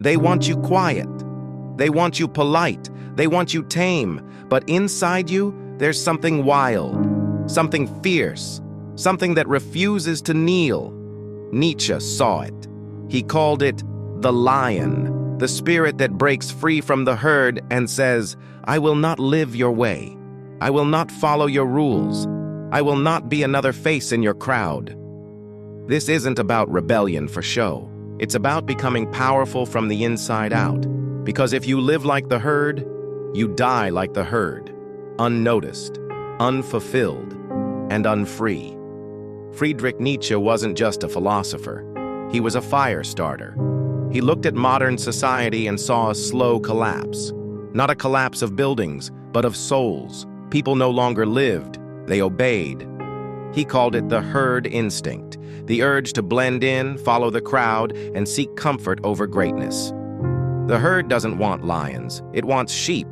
They want you quiet. They want you polite. They want you tame. But inside you, there's something wild, something fierce, something that refuses to kneel. Nietzsche saw it. He called it the lion, the spirit that breaks free from the herd and says, I will not live your way. I will not follow your rules. I will not be another face in your crowd. This isn't about rebellion for show. It's about becoming powerful from the inside out. Because if you live like the herd, you die like the herd, unnoticed, unfulfilled, and unfree. Friedrich Nietzsche wasn't just a philosopher. He was a fire starter. He looked at modern society and saw a slow collapse. Not a collapse of buildings, but of souls. People no longer lived, they obeyed. He called it the herd instinct, the urge to blend in, follow the crowd, and seek comfort over greatness. The herd doesn't want lions, it wants sheep.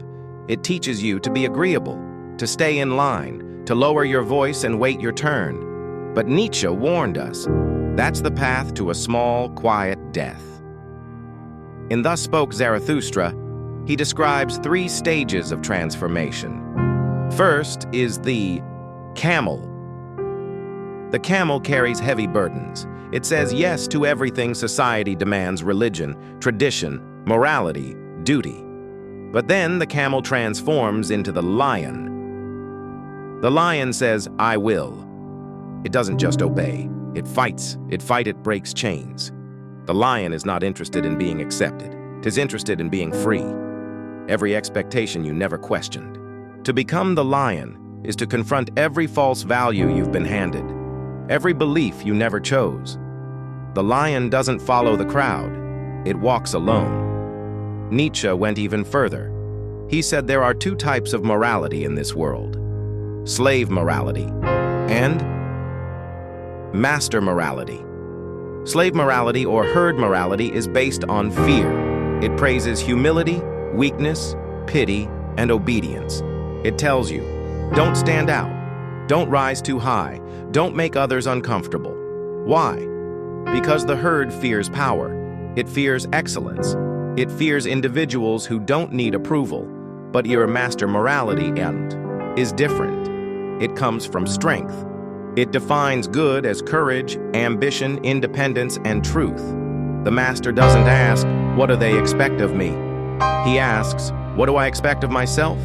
It teaches you to be agreeable, to stay in line, to lower your voice and wait your turn. But Nietzsche warned us, that's the path to a small, quiet death. In Thus Spoke Zarathustra, he describes 3 stages of transformation. First is the camel. The camel carries heavy burdens. It says yes to everything society demands: religion, tradition, morality, duty. But then the camel transforms into the lion. The lion says, I will. It doesn't just obey. It fights. It breaks chains. The lion is not interested in being accepted. 'Tis interested in being free. Every expectation you never questioned. To become the lion is to confront every false value you've been handed, every belief you never chose. The lion doesn't follow the crowd. It walks alone. Nietzsche went even further. He said there are 2 types of morality in this world: slave morality and master morality. Slave morality or herd morality is based on fear. It praises humility, weakness, pity, and obedience. It tells you, don't stand out, don't rise too high, don't make others uncomfortable. Why? Because the herd fears power. It fears excellence. It fears individuals who don't need approval. But your master morality is different. It comes from strength. It defines good as courage, ambition, independence, and truth. The master doesn't ask, what do they expect of me? He asks, what do I expect of myself?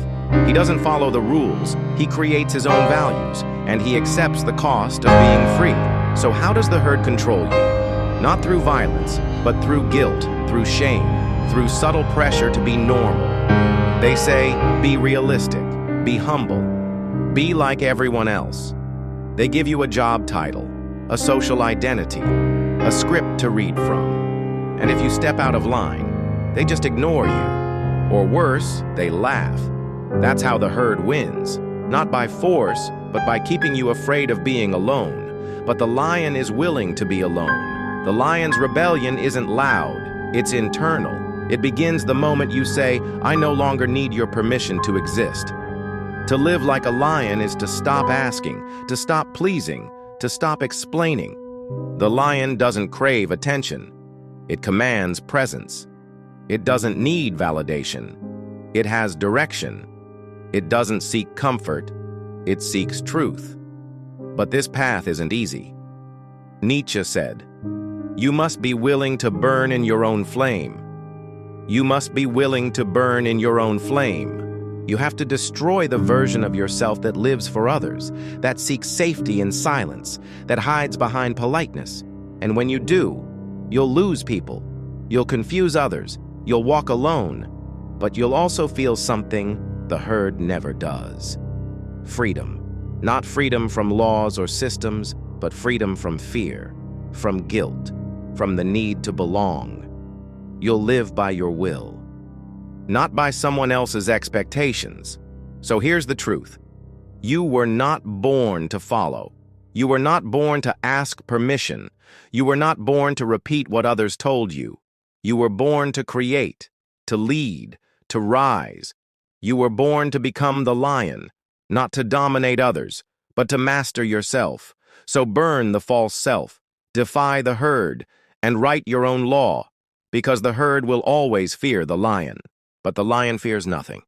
He doesn't follow the rules. He creates his own values, and he accepts the cost of being free. So how does the herd control you? Not through violence, but through guilt, through shame, through subtle pressure to be normal. They say, be realistic, be humble, be like everyone else. They give you a job title, a social identity, a script to read from. And if you step out of line, they just ignore you. Or worse, they laugh. That's how the herd wins, not by force, but by keeping you afraid of being alone. But the lion is willing to be alone. The lion's rebellion isn't loud, it's internal. It begins the moment you say, I no longer need your permission to exist. To live like a lion is to stop asking, to stop pleasing, to stop explaining. The lion doesn't crave attention. It commands presence. It doesn't need validation. It has direction. It doesn't seek comfort. It seeks truth. But this path isn't easy. Nietzsche said, you must be willing to burn in your own flame. You must be willing to burn in your own flame. You have to destroy the version of yourself that lives for others, that seeks safety in silence, that hides behind politeness. And when you do, you'll lose people. You'll confuse others. You'll walk alone. But you'll also feel something the herd never does. Freedom. Not freedom from laws or systems, but freedom from fear, from guilt, from the need to belong. You'll live by your will, not by someone else's expectations. So here's the truth. You were not born to follow. You were not born to ask permission. You were not born to repeat what others told you. You were born to create, to lead, to rise. You were born to become the lion, not to dominate others, but to master yourself. So burn the false self, defy the herd, and write your own law. because the herd will always fear the lion, but the lion fears nothing.